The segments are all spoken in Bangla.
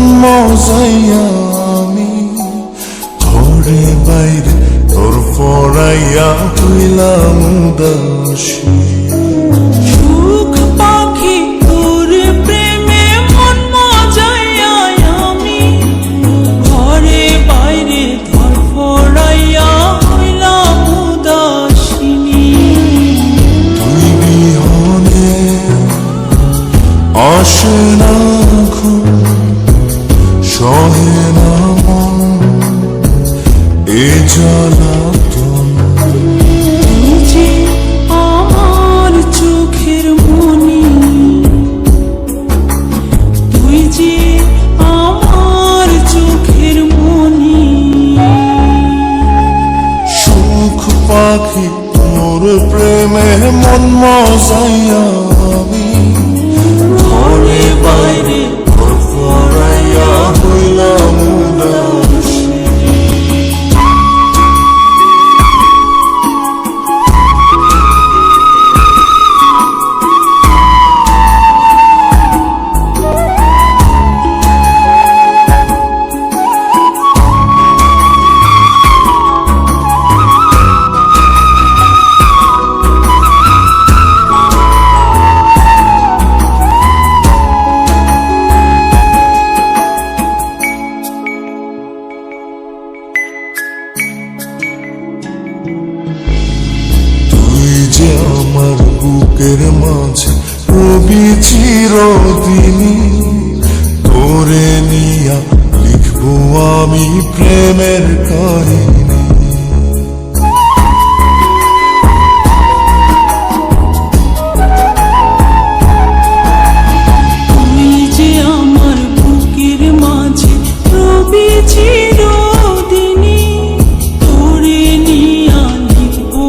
মন মজাইয়া আমি ঘরে বাইরে তোর পড়াইয়া হইলাম উদাসী। সুখ পাখি তোর প্রেমে মন মজাইয়া আমি ঘরে বাইরে তোর পড়াইয়া হইলাম উদাসিনী। তুই বিহনে আসে না ঘুম, সহে না মন এ জ্বালাতন। তুই যে আমার চোখের মনি, তুই যে আমার চোখের মনি। সুখ পাখি তোর প্রেমে মন মজাইয়া আমি ঘরে বাইরে তোর পড়াইয়া হইলাম উদাসী। আমার বুকের মাঝে রবি চিরদিনই, তোরে নিয়া লিখবো আমি প্রেমের কাহিনী। তুই যে আমার বুকের মাঝে রবি চিরদিনই, তোরে নিয়া লিখবো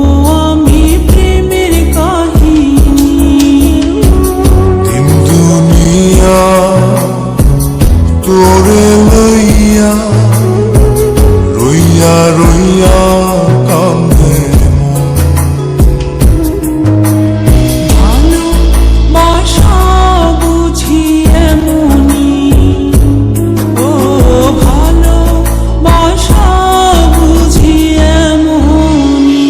আমি প্রেমের কাহিনী। দিন দুনিয়া তোরে লইয়া রইয়া রইয়া কান্দে মন। ভালোবাসা বুঝি এমনি, ও ভালোবাসা বুঝি এমনি।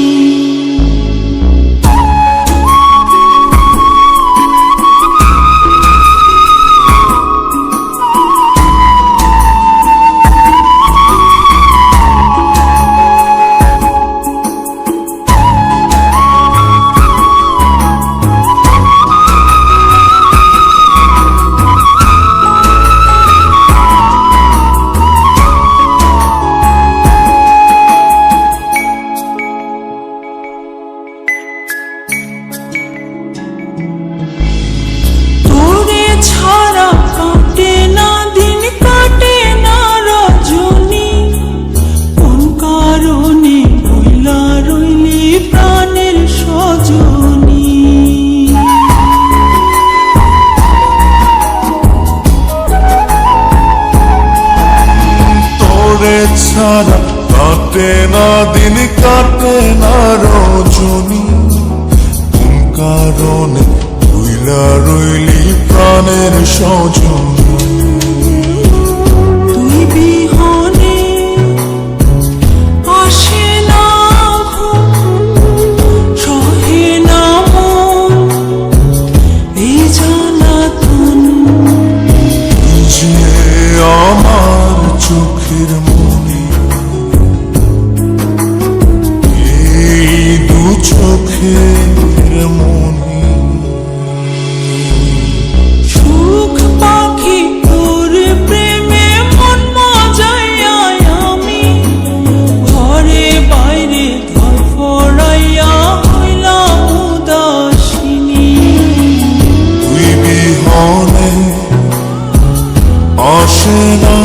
তোরে ছাড়া কাটে না দিন, কাটে না রজনী, কোন কারণে রইলা রইলি প্রাণের সজনী। তোরে ছাড়া কাটে না দিন, কাটে না রজনী, কোন কারণে রইলা রইলি প্রাণের সজনী। তুই বিহনে আসে না ঘুম, সহে না মন এই জ্বালাতন। তুই যে আমার চোখের মনি, এই দু চোখের মনি। সুখ পাখি তোর প্রেমে মন মজাইয়া আমি ঘরে বাইরে ধর পড়াইয়া হইলাম উদাসিনী। তুই বিহনে আসে না